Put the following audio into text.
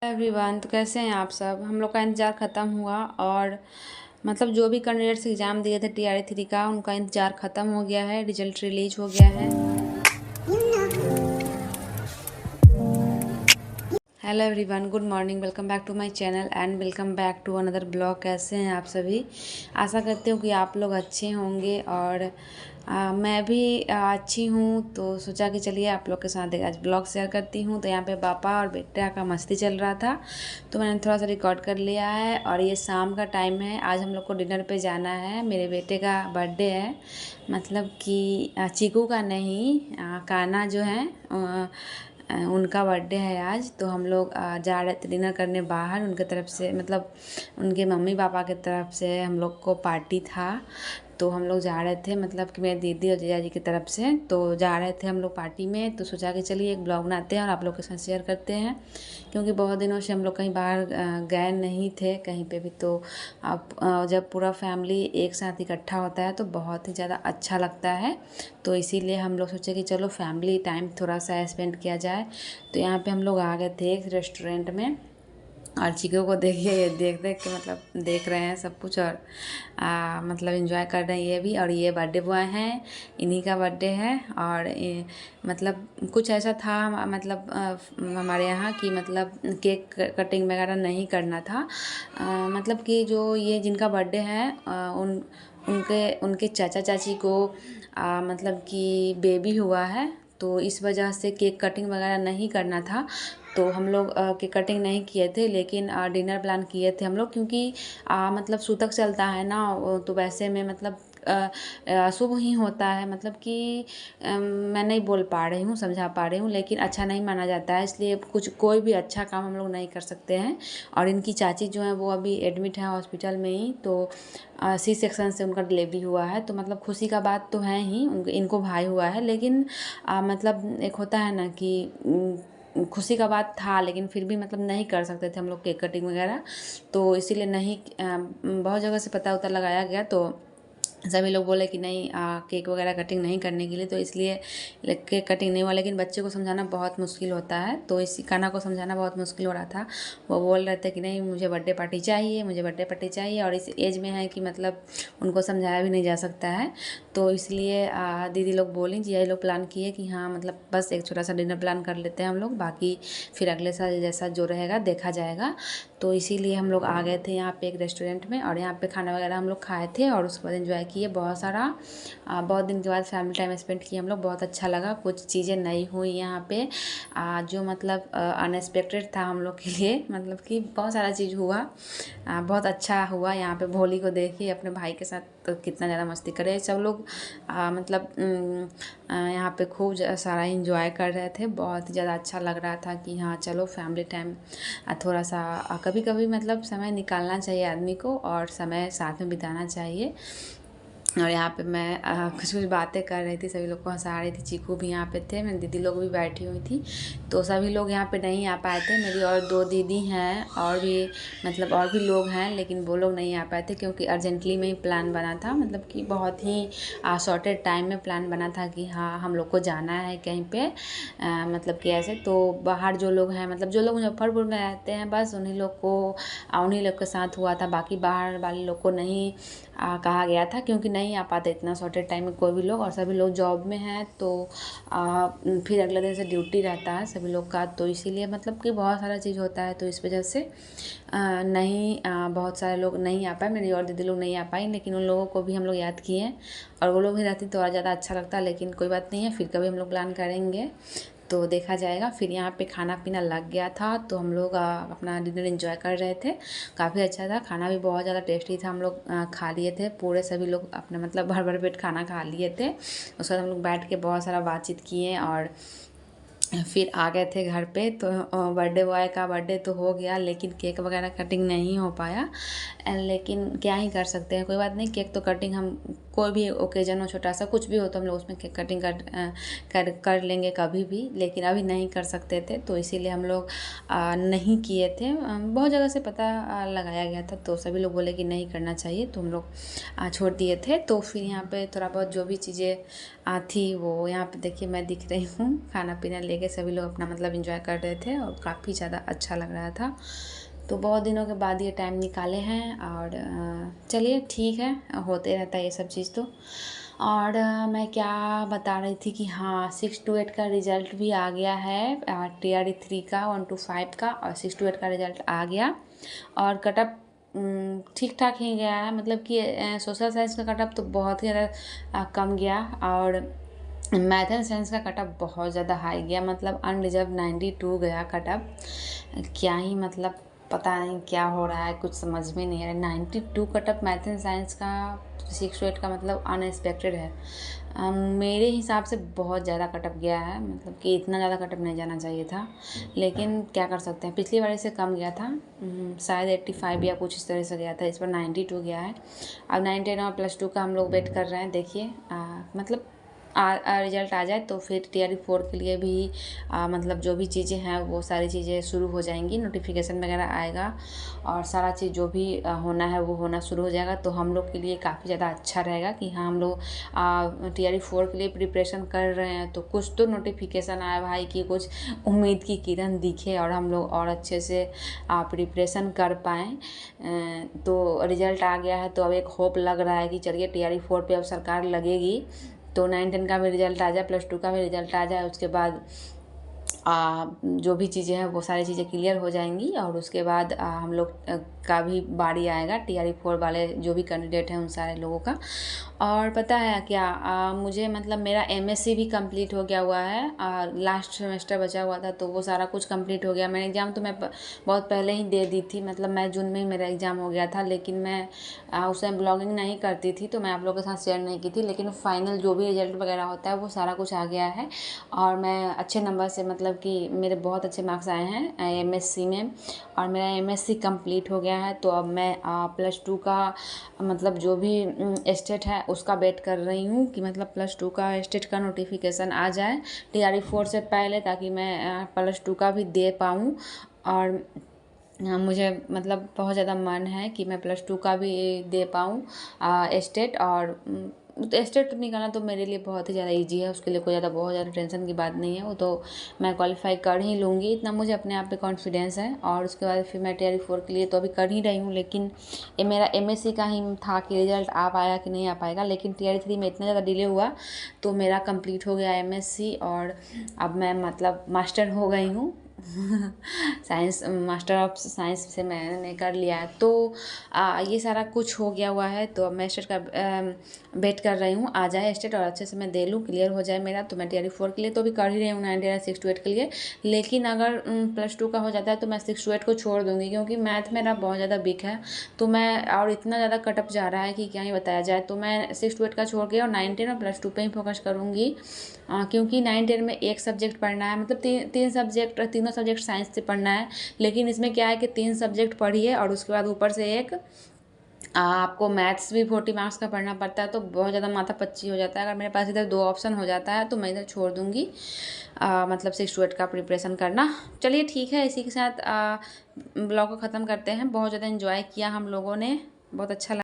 Everyone, तो कैसे हैं आप सब। हम लोग का इंतज़ार ख़त्म हुआ और मतलब जो भी कैंडिडेट्स एग्ज़ाम दिए थे टीआरई 3 का उनका इंतज़ार ख़त्म हो गया है। रिजल्ट रिलीज हो गया है। Hello everyone, good morning. Welcome back to my channel and welcome back to another blog. कैसे हैं आप सभी। आशा करती हूँ कि आप लोग अच्छे होंगे और मैं भी अच्छी हूँ। तो सोचा कि चलिए आप लोग के साथ आज ब्लॉग शेयर करती हूँ। तो यहाँ पे पापा और बेटा का मस्ती चल रहा था तो मैंने थोड़ा सा रिकॉर्ड कर लिया है। और ये शाम का टाइम है। आज हम लोग को डिनर पे जाना है। मेरे बेटे का बर्थडे है, मतलब कि चीकू का नहीं, काना जो है उनका बर्थडे है आज। तो हम लोग जा रहे थे डिनर करने बाहर। उनके तरफ से मतलब उनके मम्मी पापा की तरफ से हम लोग को पार्टी था। तो हम लोग जा रहे थे, मतलब कि मेरे दीदी और जीजा जी की तरफ से तो जा रहे थे हम लोग पार्टी में। तो सोचा कि चलिए एक ब्लॉग बनाते हैं और आप लोग के साथ शेयर करते हैं, क्योंकि बहुत दिनों से हम लोग कहीं बाहर गए नहीं थे कहीं पे भी। तो अब जब पूरा फैमिली एक साथ इकट्ठा होता है तो बहुत ही ज़्यादा अच्छा लगता है। तो इसीलिए हम लोग सोचे कि चलो फैमिली टाइम थोड़ा सा स्पेंड किया जाए। तो यहाँ पे हम लोग आ गए थे एक रेस्टोरेंट में और चीकू को देखिए, ये देख देख के मतलब देख रहे हैं सब कुछ और मतलब एंजॉय कर रहे हैं ये भी। और ये बर्थडे बॉय हैं, इन्हीं का बर्थडे है। और मतलब कुछ ऐसा था, मतलब हमारे यहाँ कि मतलब केक कटिंग वगैरह नहीं करना था। मतलब कि जो ये जिनका बर्थडे है उनके उनके चाचा चाची को मतलब कि बेबी हुआ है। तो इस वजह से केक कटिंग वगैरह नहीं करना था। तो हम लोग केक कटिंग नहीं किए थे, लेकिन डिनर प्लान किए थे हम लोग, क्योंकि मतलब सूतक चलता है ना। तो वैसे में मतलब शुभ ही होता है, मतलब कि मैं नहीं बोल पा रही हूँ, समझा पा रही हूँ, लेकिन अच्छा नहीं माना जाता है। इसलिए कुछ कोई भी अच्छा काम हम लोग नहीं कर सकते हैं। और इनकी चाची जो है वो अभी एडमिट है हॉस्पिटल में ही। तो सी सेक्शन से उनका डिलीवरी हुआ है। तो मतलब खुशी का बात तो है ही, इनको भाई हुआ है, लेकिन मतलब एक होता है ना कि खुशी का बात था, लेकिन फिर भी मतलब नहीं कर सकते थे हम लोग केक कटिंग वगैरह। तो इसीलिए नहीं, बहुत जगह से पता उता लगाया गया तो सभी लोग बोले कि नहीं केक वगैरह कटिंग नहीं करने के लिए। तो इसलिए केक कटिंग नहीं हुआ। लेकिन बच्चे को समझाना बहुत मुश्किल होता है, तो इसी काना को समझाना बहुत मुश्किल हो रहा था। वो बोल रहे थे कि नहीं मुझे बर्थडे पार्टी चाहिए, मुझे बर्थडे पार्टी चाहिए। और इस एज में है कि मतलब उनको समझाया भी नहीं जा सकता है। तो इसलिए दीदी लोग बोली, जिया लोग प्लान किए कि हाँ मतलब बस एक छोटा सा डिनर प्लान कर लेते हैं हम लोग, बाकी फिर अगले साल जैसा जो रहेगा देखा जाएगा। तो इसीलिए हम लोग आ गए थे यहाँ पे एक रेस्टोरेंट में और यहाँ पे खाना वगैरह हम लोग खाए थे और उसके बाद एंजॉय किए बहुत सारा। बहुत दिन के बाद फैमिली टाइम स्पेंड किए हम लोग, बहुत अच्छा लगा। कुछ चीज़ें नई हुई यहाँ पे जो मतलब अनएक्सपेक्टेड था हम लोग के लिए, मतलब कि बहुत सारा चीज़ हुआ। बहुत अच्छा हुआ। यहाँ पे भोली को देखिए अपने भाई के साथ तो कितना ज़्यादा मस्ती करे सब लोग। मतलब यहाँ पे खूब सारा इंजॉय कर रहे थे। बहुत ही ज़्यादा अच्छा लग रहा था कि हाँ चलो फैमिली टाइम थोड़ा सा कभी कभी मतलब समय निकालना चाहिए आदमी को और समय साथ में बिताना चाहिए। और यहाँ पे मैं कुछ कुछ बातें कर रही थी, सभी लोग को हंसा रही थी। चीकू भी यहाँ पे थे, मेरी दीदी लोग भी बैठी हुई थी। तो सभी लोग यहाँ पे नहीं आ पाए थे। मेरी और 2 दीदी हैं और भी मतलब और भी लोग हैं, लेकिन वो लोग नहीं आ पाए थे क्योंकि अर्जेंटली में ही प्लान बना था। मतलब कि बहुत ही शॉर्टेड टाइम में प्लान बना था कि हाँ हम लोग को जाना है कहीं पे, मतलब कि ऐसे। तो बाहर जो लोग हैं, मतलब जो लोग मुजफ्फरपुर में रहते हैं, बस उन्हीं लोग को उन्हीं लोग के साथ हुआ था। बाकी बाहर वाले लोग को नहीं कहा गया था, क्योंकि नहीं आ पाते इतना शॉर्टेड टाइम में कोई भी लोग। और सभी लोग जॉब में हैं तो फिर अगले दिन से ड्यूटी रहता है सभी लोग का। तो इसीलिए मतलब कि बहुत सारा चीज़ होता है, तो इस वजह से नहीं बहुत सारे लोग नहीं आ पाए। मेरी और दीदी लोग नहीं आ पाई, लेकिन उन लोगों को भी हम लोग याद किए और वो लोग भी रहती तो और ज़्यादा अच्छा लगता। लेकिन कोई बात नहीं है, फिर कभी हम लोग प्लान करेंगे तो देखा जाएगा। फिर यहाँ पे खाना पीना लग गया था तो हम लोग अपना डिनर एंजॉय कर रहे थे। काफ़ी अच्छा था, खाना भी बहुत ज़्यादा टेस्टी था। हम लोग खा लिए थे पूरे, सभी लोग अपने मतलब भर भर पेट खाना खा लिए थे। उसके बाद हम लोग बैठ के बहुत सारा बातचीत किए और फिर आ गए थे घर पे। तो बर्थडे बॉय का बर्थडे तो हो गया, लेकिन केक वगैरह कटिंग नहीं हो पाया। लेकिन क्या ही कर सकते हैं, कोई बात नहीं। केक तो कटिंग हम कोई भी ओकेजन हो, छोटा सा कुछ भी हो तो हम लोग उसमें केक कटिंग कर लेंगे कभी भी, लेकिन अभी नहीं कर सकते थे। तो इसीलिए हम लोग नहीं किए थे। बहुत जगह से पता लगाया गया था तो सभी लोग बोले कि नहीं करना चाहिए, तो हम लोग छोड़ दिए थे। तो फिर यहाँ पे थोड़ा बहुत जो भी चीज़ें थी वो यहाँ पे देखिए मैं दिख रही हूँ, खाना पीना लेके सभी लोग अपना मतलब एंजॉय कर रहे थे और काफ़ी ज़्यादा अच्छा लग रहा था। तो बहुत दिनों के बाद ये टाइम निकाले हैं और चलिए ठीक है, होते रहता है ये सब चीज़ तो। और मैं क्या बता रही थी कि हाँ 6 to 8 का रिज़ल्ट भी आ गया है, TRE 3 का 1 to 5 का, और 6 to 8 का रिज़ल्ट आ गया और कटअप ठीक ठाक ही गया है। मतलब कि सोशल साइंस का कटअप तो बहुत ही ज़्यादा कम गया और मैथ एंड साइंस का कटअप बहुत ज़्यादा हाई गया, मतलब अनरिजर्व 92 गया कटअप। क्या ही मतलब पता नहीं क्या हो रहा है, कुछ समझ में नहीं आ रहा। 92 कटअप मैथ एंड साइंस का 6 to 8 का मतलब अनएक्सपेक्टेड है। मेरे हिसाब से बहुत ज़्यादा कटअप गया है, मतलब कि इतना ज़्यादा कटअप नहीं जाना चाहिए था, लेकिन क्या कर सकते हैं, पिछली बार से कम गया था, शायद 85 या कुछ इस तरह से गया था, इस बार 92 गया है। अब 9, 10 और +2 का हम लोग वेट कर रहे हैं। देखिए मतलब रिजल्ट आ जाए तो फिर TRE 4 के लिए भी मतलब जो भी चीज़ें हैं वो सारी चीज़ें शुरू हो जाएंगी, नोटिफिकेशन वगैरह आएगा और सारा चीज़ जो भी होना है वो होना शुरू हो जाएगा। तो हम लोग के लिए काफ़ी ज़्यादा अच्छा रहेगा कि हाँ हम लोग TRE 4 के लिए प्रिपरेशन कर रहे हैं, तो कुछ तो नोटिफिकेशन आया भाई कि कुछ उम्मीद की किरण दिखे और हम लोग और अच्छे से प्रिपरेशन कर पाएँ। तो रिज़ल्ट आ गया है तो अब एक होप लग रहा है कि चलिए TRE 4 पे अब सरकार लगेगी, तो 9, 10 का भी रिज़ल्ट आ जाए, +2 का भी रिज़ल्ट आ जाए, उसके बाद जो भी चीज़ें हैं वो सारी चीज़ें क्लियर हो जाएंगी और उसके बाद हम लोग का भी बारी आएगा, TRE 4 वाले जो भी कैंडिडेट हैं उन सारे लोगों का। और पता है क्या, मुझे मतलब मेरा MSc भी कंप्लीट हो गया हुआ है, लास्ट सेमेस्टर बचा हुआ था तो वो सारा कुछ कंप्लीट हो गया। मैंने एग्ज़ाम तो मैं बहुत पहले ही दे दी थी, मतलब मैं जून में ही मेरा एग्ज़ाम हो गया था, लेकिन मैं उस टाइम ब्लॉगिंग नहीं करती थी तो मैं आप लोगों के साथ शेयर नहीं की थी, लेकिन फाइनल जो भी रिजल्ट वगैरह होता है वो सारा कुछ आ गया है और मैं अच्छे नंबर से, मतलब कि मेरे बहुत अच्छे मार्क्स आए हैं MSc में और मेरा MSc कंप्लीट हो गया है। तो अब मैं +2 का मतलब जो भी स्टेट है उसका वेट कर रही हूँ कि मतलब +2 का स्टेट का नोटिफिकेशन आ जाए TRE 4 से पहले, ताकि मैं +2 का भी दे पाऊँ। और मुझे मतलब बहुत ज़्यादा मन है कि मैं +2 का भी दे पाऊँ स्टेट। और स्टेट निकालना तो मेरे लिए बहुत ही ज़्यादा इजी है, उसके लिए कोई ज़्यादा बहुत ज़्यादा टेंशन की बात नहीं है, वो तो मैं क्वालिफाई कर ही लूँगी, इतना मुझे अपने आप पे कॉन्फिडेंस है। और उसके बाद फिर मैं TRE 4 के लिए तो अभी कर ही रही हूँ, लेकिन ये मेरा MSc का ही था कि रिज़ल्ट आ पाएगा कि नहीं आ पाएगा, लेकिन TRE 3 में इतना ज़्यादा डिले हुआ तो मेरा कंप्लीट हो गया MSc और अब मैं मतलब मास्टर हो गई हूँ साइंस, मास्टर ऑफ साइंस से मैंने कर लिया है। तो ये सारा कुछ हो गया हुआ है, तो अब मैं स्टेट का वेट कर रही हूँ आ जाए स्टेट और अच्छे से मैं दे लूँ, क्लियर हो जाए मेरा, तो मैं TRE 4 के लिए तो भी कर ही रही हूँ 9, 6 to 8 के लिए। लेकिन अगर +2 का हो जाता है तो मैं 6 to 8 को छोड़ दूँगी, क्योंकि मैथ मेरा बहुत ज़्यादा वीक है, तो मैं और इतना ज़्यादा कटअप जा रहा है कि क्या ही बताया जाए, तो मैं 6 to 8 का छोड़ के और 9, 10 और +2 पे ही फोकस करूँगी। क्योंकि 9, 10 में एक सब्जेक्ट पढ़ना है, मतलब तीन सब्जेक्ट, तीनों सब्जेक्ट साइंस से पढ़ना है, लेकिन इसमें क्या है कि 3 सब्जेक्ट पढ़िए और उसके बाद ऊपर से एक आपको मैथ्स भी 40 मार्क्स का पढ़ना पड़ता है, तो बहुत ज़्यादा माथा पच्ची हो जाता है। अगर मेरे पास इधर 2 ऑप्शन हो जाता है तो मैं इधर छोड़ दूँगी, मतलब 6 to 8 का प्रिपरेशन करना। चलिए ठीक है, इसी के साथ ब्लॉग को ख़त्म करते हैं। बहुत ज़्यादा इन्जॉय किया हम लोगों ने, बहुत अच्छा लगा।